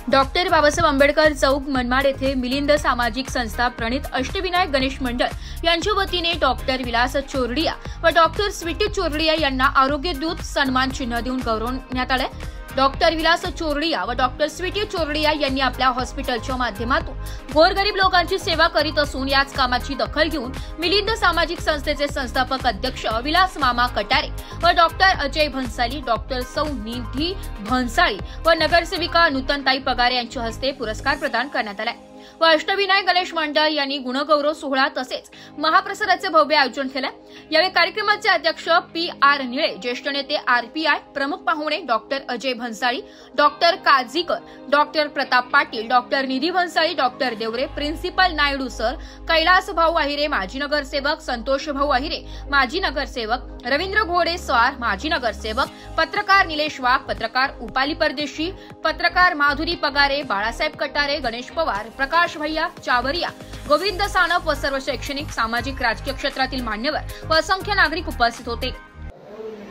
Doctor Babasaheb Ambedkar चौक मनमाड येथे मिलिंद सामाजिक संस्था प्रणित अष्टविनायक गणेश मंडळ यांच्या वतीने डॉक्टर विलास चोरडिया व डॉक्टर स्वीटी चोरडिया यांना आरोग्य दूत सन्मान चिन्ह देऊन गौरवण्यात आले। डॉक्टर विलास चोरडिया व डॉक्टर स्वीटी चोरडिया यांनी आपल्या हॉस्पिटलच्या माध्यमातून गोरगरीब लोकांची सेवा करीत असून याच कामाची दखल घेऊन मिलिंद सामाजिक संस्थेचे संस्थापक अध्यक्ष विलास मामा कटारे व डॉक्टर अजय भन्साळी, डॉक्टर सौ निधी भन्साळी व नगरसेविका नूतनताई पगारे यांच्या हस्ते पुरस्कार प्रदान करण्यात आला व अष्टविनायक गणेश मंडळ यांनी गुणगौरव सोहळा तसेच महाप्रसादाचे भव्य आयोजन केले। यावेळी कार्यक्रमाचे अध्यक्ष PR निळे, ज्येष्ठ नेते RPI, प्रमुख पाहुणे doctor Ajay Bhansali, doctor Kazikar, doctor Pratap Patil, doctor Nidhi Bhansali, doctor Deore, principal Naidu sir, Kailas Bhau Ahire माजी नगरसेवक, संतोष भाऊ आहिरे माजी नगरसेवक, रवींद्र घोडे स्वार माजी नगरसेवक, पत्रकार निलेश वाघ, पत्रकार उपाली परदेशी, पत्रकार माधुरी पगारे, बाळासाहेब कटारे, गणेश पवार, प्रकाश भैया चावरिया, गोविंद सानप व सर्व शैक्षणिक, सामाजिक, राजकीय क्षेत्रातील मान्यवर व असंख्य नागरिक उपस्थित होते।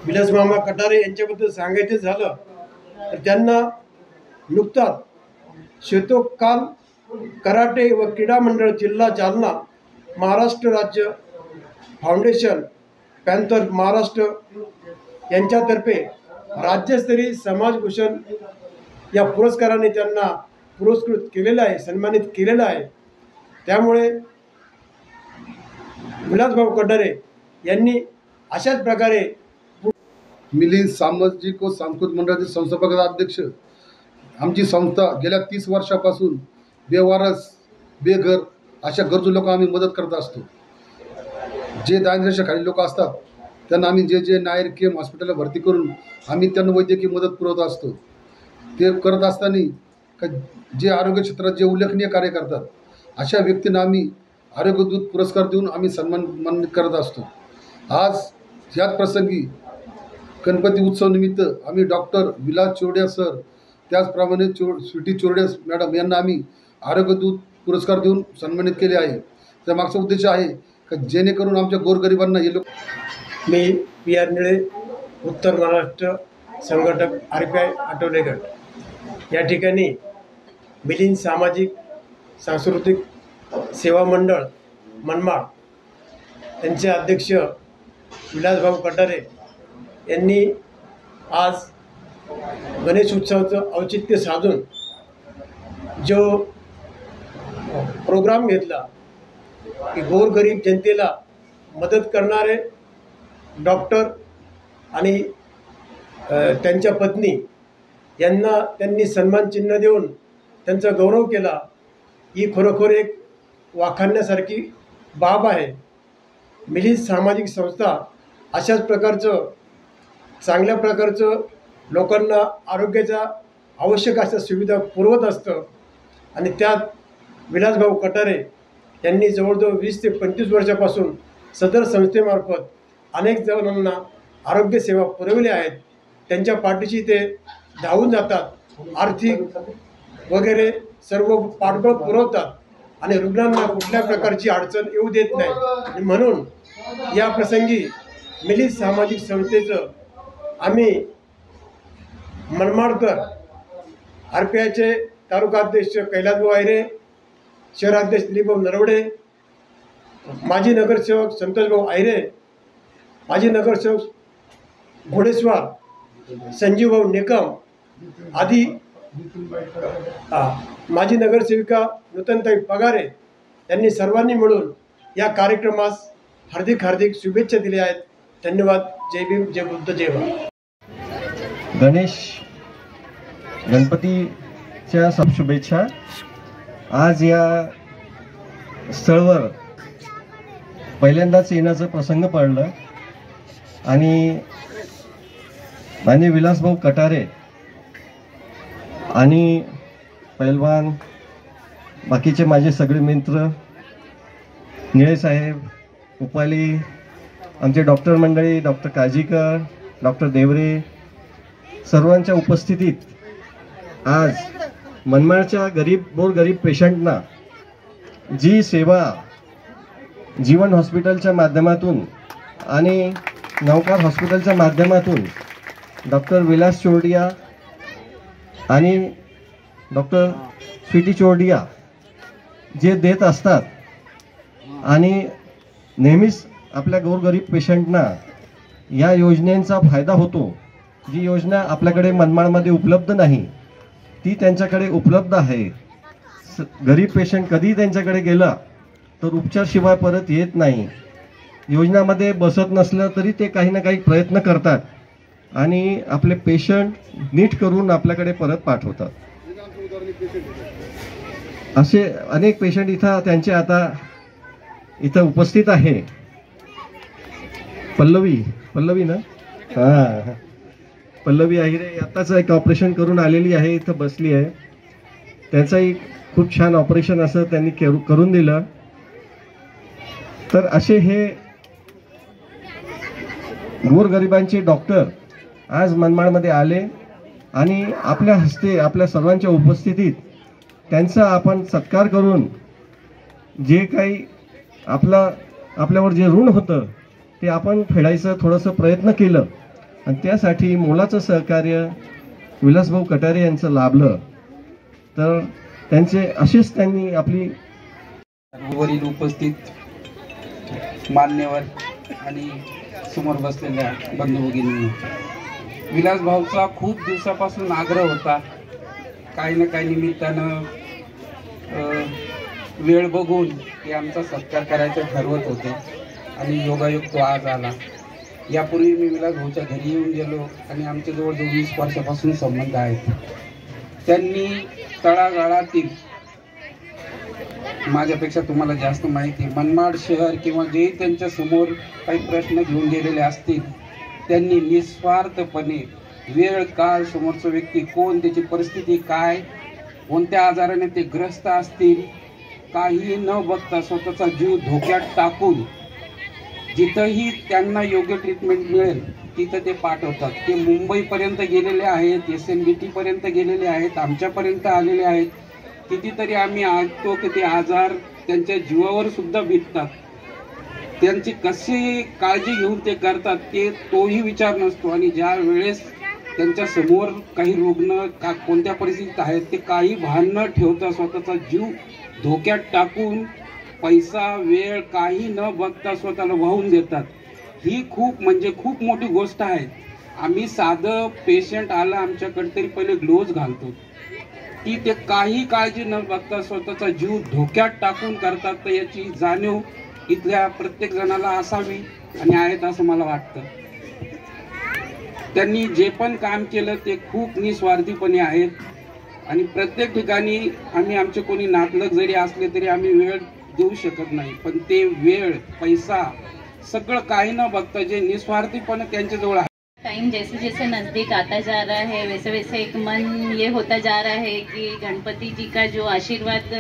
विलास मामा कटारे यांच्याबद्दल सांगायचे झालं तर त्यांना नुकताच शेतोकाल कराटे व क्रीडा मंडळ जिल्हा जालना, महाराष्ट्र राज्य फाउंडेशन पॅन्थर महाराष्ट्र यांच्यातर्फे राज्यस्तरीय समाजभूषण या पुरस्काराने त्यांना पुरस्कृत केलेला आहे, सन्मानित केलेला आहे। त्यामुळे विलासभाऊ कटारे यांनी अशाच प्रकारे मिलिंद सामाजिक व सांस्कृतिक मंडळाचे संस्थापक अध्यक्ष, आमची संस्था गेल्या 30 वर्षापासून बेवारस बेघर अशा गरजू लोक आम्ही मदत करत असतो। जे दारिद्र्याच्या खाली लोक असतात त्यांना आम्ही जे नायर केम हॉस्पिटलला भरती करून आम्ही त्यांना वैद्यकीय मदत पुरवत असतो। ते करत असताना जे आरोग्य क्षेत्रात जे उल्लेखनीय कार्य करतात अशा व्यक्तींना आम्ही आरोग्य दूत पुरस्कार देऊन आम्ही सन्मानित करत असतो। आज याच प्रसंगी गणपती उत्सव निमित्त आम्ही डॉक्टर विलास चोरडिया सर, त्याचप्रमाणे स्वीटी चोरडिया मॅडम यांना आम्ही आरोग्य दूत पुरस्कार देऊन सन्मानित केले आहे। त्या मागचा उद्देश आहे की जेणेकरून आमच्या गोरगरिबांना हे लोक। मी PR निळे, उत्तर महाराष्ट्र संघटक RPI आठवले गट या ठिकाणी मिलिंद सामाजिक सांस्कृतिक सेवा मंडळ मनमाड त्यांचे अध्यक्ष विलासभाऊ कटारे यांनी आज गणेश उत्सवाचं औचित्य साधून जो प्रोग्राम घेतला की गोरगरीब जनतेला मदत करणारे डॉक्टर आणि त्यांच्या पत्नी यांना त्यांनी सन्मान चिन्ह देऊन त्यांचा गौरव केला, ही खरोखर एक वाखाणण्यासारखी बाब आहे। मिलिंद सामाजिक संस्था अशाच प्रकारचं चांगल्या प्रकारचं लोकांना आरोग्याच्या आवश्यक अशा सुविधा पुरवत असतं आणि त्यात विलासभाऊ कटारे यांनी जवळजवळ 20 ते 25 वर्षापासून सदर संस्थेमार्फत अनेक जणांना आरोग्य सेवा पुरवल्या आहेत। त्यांच्या पाठीशी ते धावून जातात, आर्थिक वगैरे सर्व पाठबळ पुरवतात आणि रुग्णांना कुठल्या प्रकारची अडचण येऊ देत नाही। आणि म्हणून या प्रसंगी मिलिंद सामाजिक संस्थेचं आम्ही मनमाडकर, RPIचे तालुकाध्यक्ष कैलासभाऊ आहिरे, शहराध्यक्ष दिलीपभाऊ नरवडे, माजी नगरसेवक संतोषभाऊ आहिरे, माजी नगरसेवक घोडेस्वार संजीवभाऊ नेकम आदी माजी नगरसेविका नूतनताई पगारे यांनी सर्वांनी मिळून या कार्यक्रमास हार्दिक हार्दिक शुभेच्छा दिल्या आहेत। धन्यवाद। जय भीम, जय बुद्ध, जय भारत। गणपतीच्या शुभेच्छा। आज या स्थळावर पहिल्यांदाच येण्याचं प्रसंग पडलं आणि माननीय विलासभाऊ कटारे आणि पैलवान, बाकीचे माझे सगळे मित्र, निळे साहेब, उपाली, आमचे डॉक्टर मंडळी, डॉक्टर काझीकर, डॉक्टर देवरे, सर्वांच्या उपस्थितीत आज मनमाडच्या गोरगरीब पेशंटना जी सेवा जीवन हॉस्पिटलच्या माध्यमातून आणि नवकार हॉस्पिटलच्या माध्यमातून डॉक्टर विलास चोरडिया आणि डॉक्टर स्वीटी चोरडिया जे देत असतात आणि नेहमीच आपल्या गोरगरीब पेशंटना या योजनेचा फायदा होतो. जी योजना आपल्याकडे मनमाडमध्ये उपलब्ध नाही ती त्यांच्याकडे उपलब्ध आहे. गरीब पेशंट कधी त्यांच्याकडे गेला तर उपचारशिवाय परत येत नाही. योजनामध्ये बसत नसलं तरी ते काही ना काही प्रयत्न करतात आणि आपले पेशंट नीट करून आपल्याकडे परत पाठवतात. असे अनेक पेशंट इथं त्यांचे आता इथं उपस्थित आहे. पल्लवी ना, हां, पल्लवी आहिरे आताच एक ऑपरेशन करून आलेली आहे, इथं बसली आहे. त्याचंही खूप छान ऑपरेशन असं त्यांनी करून दिलं. तर असे हे गोरगरिबांचे डॉक्टर आज मनमाडमध्ये आले आणि आपल्या हस्ते आपल्या सर्वांच्या उपस्थितीत त्यांचा आपण सत्कार करून जे काही आपल्यावर जे ऋण होतं ते आपण फेडायचं थोडंसं प्रयत्न केलं आणि त्यासाठी मोलाचं सहकार्य विलासभाऊ कटारे यांचं लाभलं. तर त्यांचे असेच त्यांनी आपली वरील उपस्थित मान्यवर आणि समोर बसलेल्या बंधू भगिनींनी, विलास भाऊचा खूप दिवसापासून आग्रह होता, काही ना काही निमित्तानं वेळ बघून ते आमचा सत्कार करायचं ठरवत होते आणि योगायोग तो आज आला. यापूर्वी मी विलास भाऊच्या घरी येऊन गेलो आणि आमच्या जवळजवळ 20 वर्षापासून संबंध आहेत. त्यांनी तळागाळातील, माझ्यापेक्षा तुम्हाला जास्त माहिती, मनमाड शहर किंवा जे त्यांच्या समोर काही प्रश्न घेऊन गेलेले असतील त्यांनी निस्वार्थपणे वेळ काळ, समोरचा व्यक्ती कोण, त्याची परिस्थिती काय, कोणत्या आजाराने ते ग्रस्त असतील, काही न बघता स्वतःचा जीव धोक्यात टाकून जिथंही त्यांना योग्य ट्रीटमेंट मिळेल तिथं ते पाठवतात. ते मुंबईपर्यंत गेलेले आहेत, SNBT पर्यंत गेलेले आहेत, आमच्यापर्यंत आलेले आहेत. कितीतरी आम्ही ऐकतो की ते आजार त्यांच्या जीवावर सुद्धा बेततात. त्यांची कशी काळजी घेऊन ते करतात ते तोही विचार नसतो. आणि ज्या वेळेस त्यांच्या समोर काही रुग्ण कोणत्या परिस्थितीत आहेत ते काही भान न ठेवता स्वतःचा जीव धोक्यात टाकून पैसा वेळ काही न बघता स्वतःला वाहून देतात. ही खूप म्हणजे खूप मोठी गोष्ट आहे. आम्ही साधं पेशंट आला आमच्याकडे तरी पहिले ग्लोव्ज घालतो, की ते काही काळजी न बघता स्वतःचा जीव धोक्यात टाकून करतात. तर याची जाणीव इथल्या प्रत्येक जणाला असावी आणि आहेत असं मला वाटतं. त्यांनी जे पण काम केलं ते खूप निस्वार्थीपणे आहेत आणि प्रत्येक ठिकाणी आम्ही आमचे कोणी नातलग जरी असले तरी आम्ही वेळ देऊ शकत नाही, पण ते वेळ पैसा सगळं काही न बघता जे निस्वार्थीपणे त्यांच्याजवळ आहे. टाइम जैसे जैसे नज़दीक आता जा रहा है वैसे वैसे एक मन ये होता जा रहा है कि गणपति जी का जो आशीर्वाद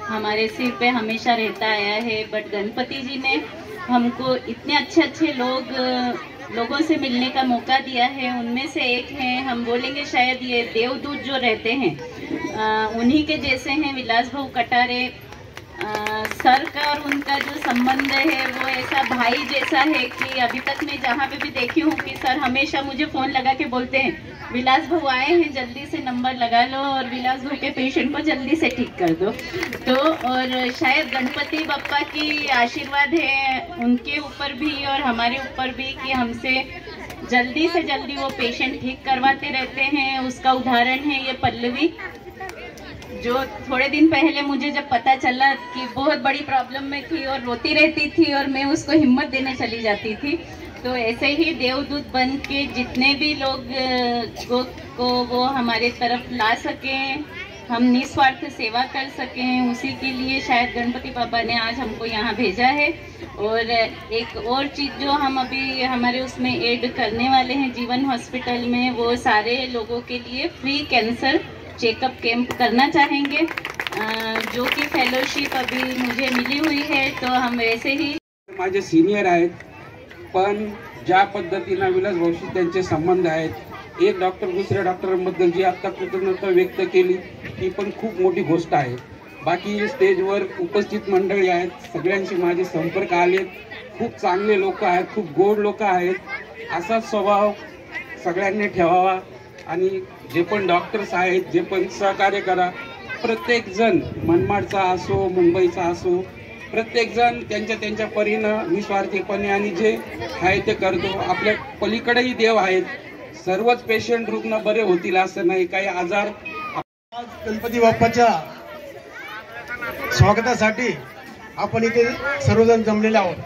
हमारे सिर पे हमेशा रहता आया है. बट गणपति जी ने हमको इतने अच्छे अच्छे लोगों से मिलने का मौका दिया है. उनमें से एक है, हम बोलेंगे शायद ये देवदूत जो रहते हैं उन्हीं के जैसे हैं विलास भाऊ कटारे. सर का और उनका जो संबंध है वो ऐसा भाई जैसा है कि अभी तक मैं जहाँ पे भी देखी हूँ कि सर हमेशा मुझे फ़ोन लगा के बोलते हैं विलास भाऊ आए हैं, जल्दी से नंबर लगा लो और विलास भाऊ के पेशेंट को जल्दी से ठीक कर दो. तो और शायद गणपति बप्पा की आशीर्वाद है उनके ऊपर भी और हमारे ऊपर भी कि हमसे जल्दी से जल्दी वो पेशेंट ठीक करवाते रहते हैं. उसका उदाहरण है ये पल्लवी, जो थोड़े दिन पहले मुझे जब पता चला कि बहुत बड़ी प्रॉब्लम में थी और रोती रहती थी और मैं उसको हिम्मत देने चली जाती थी. तो ऐसे ही देवदूत बन के जितने भी लोग को वो हमारे तरफ ला सकें, हम निस्वार्थ सेवा कर सकें, उसी के लिए शायद गणपति बाबा ने आज हमको यहाँ भेजा है. और एक और चीज़ जो हम अभी हमारे उसमें ऐड करने वाले हैं जीवन हॉस्पिटल में, वो सारे लोगों के लिए फ्री कैंसर चेकअप कैंप करना चाहेंगे, जो कि फेलोशिप अभी मुझे मिली हुई है. तो हम वैसे ही माझे सीनियर आहेत, पण ज्या पद्धतीनं विलास भाऊशी त्यांचे संबंध आहेत, एक डॉक्टर दुसऱ्या डॉक्टरांबद्दल जी आता कृतज्ञता व्यक्त केली ती पण खूप मोठी गोष्ट आहे. बाकी स्टेजवर उपस्थित मंडळी आहेत, सगळ्यांशी माझे संपर्क आलेत. खूप चांगले लोक आहेत, खूप गोड लोक आहेत. असाच स्वभाव सगळ्यांनी ठेवावा आणि जे पण डॉक्टर्स आहेत, जे पण सहकार्य करा. प्रत्येक जण मनमाडचा असो, मुंबईचा असो, प्रत्येक जण त्यांच्या त्यांच्या परीनं निस्वार्थीपणे आणि जे आहे ते करतो. आपल्या पलीकडेही देव आहेत. सर्वच पेशंट रुग्ण बरे होतील असं नाही. काही आजार आज गणपती बाप्पाच्या स्वागतासाठी आपण इथे सर्वजण जमलेले आहोत.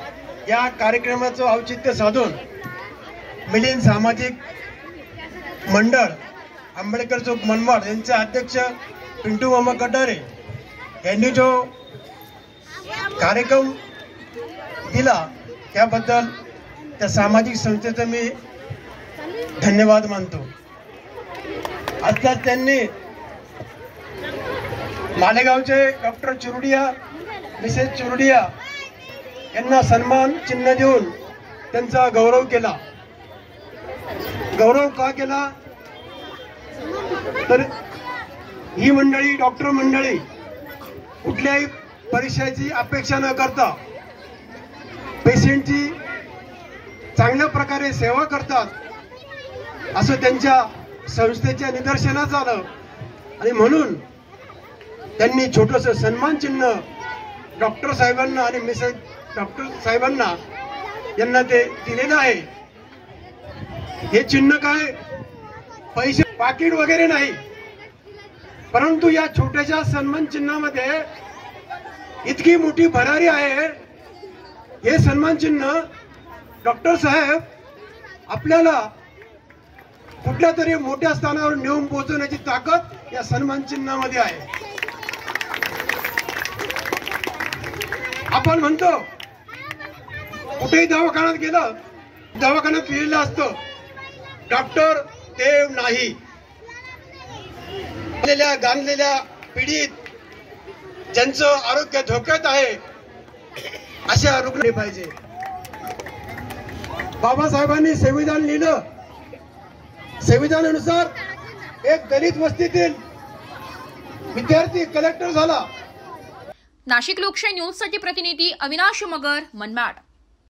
या कार्यक्रमाचं औचित्य साधून मिलिंद सामाजिक मंडळ आंबेडकर चौक मनमाड यांचे अध्यक्ष पिंटू मामा कटारे यांनी जो कार्यक्रम दिला त्याबद्दल त्या सामाजिक संस्थेचा मी धन्यवाद मानतो. आत्ताच त्यांनी मालेगावचे डॉक्टर चुरडिया, मिसेस चुरडिया यांना सन्मान चिन्ह देऊन त्यांचा गौरव केला. गौरव का केला तर ही मंडळी, डॉक्टर मंडळी कुठल्याही परीक्षेची अपेक्षा न करता पेशंटची चांगल्या प्रकारे सेवा करतात असं त्यांच्या संस्थेच्या निदर्शनास आलं आणि म्हणून त्यांनी छोटंसं सन्मान चिन्ह डॉक्टर साहेबांना आणि मिसेस डॉक्टर साहेबांना यांना ते दिलेलं आहे. हे चिन्ह काय पैसे पाकिट वगैरे नाही, परंतु या छोट्याशा सन्मान चिन्हामध्ये इतकी मोठी भरारी आहे. हे सन्मान चिन्ह डॉक्टर साहेब आपल्याला कुठल्या तरी मोठ्या स्थानावर नेऊन पोहोचवण्याची ताकद या सन्मान चिन्हामध्ये आहे. आपण म्हणतो कुठेही दवाखान्यात गेलं, दवाखान्यात लिहिलेलं असतं डॉक्टर देव नाही. गांजलेल्या पीडित ज्यांचं आरोग्य धोक्यात आहे अशा रुग्ण पाहिजे. बाबासाहेबांनी संविधान लिहिलं. संविधानानुसार एक दलित वस्तीतील विद्यार्थी कलेक्टर झाला. नाशिक लोकशाही न्यूज साठी प्रतिनिधी अविनाश मगर, मनमाड.